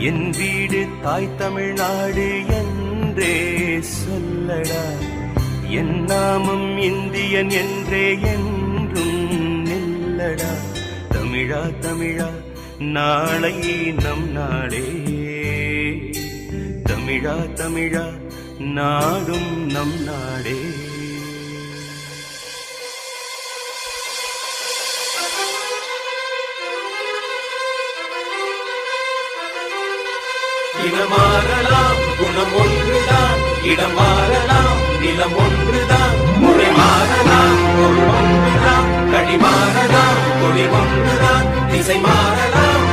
என் வீடு தாய் தமிழ்நாடு என்றே சொல்லடா, என் நாமம் இந்தியன் என்றே என்றும் நில்லடா. தமிழா தமிழா நாளை நம் நாடே, தமிழா தமிழா நாடும் நம் நாடே. இனம் மாறலாம், குணம் ஒன்றுதான். இடம் மாறலாம், நிலம் ஒன்றுதான். மொழி மாறலாம், பொருள் ஒன்றுதான். கடி மாறலாம், கொடி ஒன்றுதான். திசை மாறலாம்,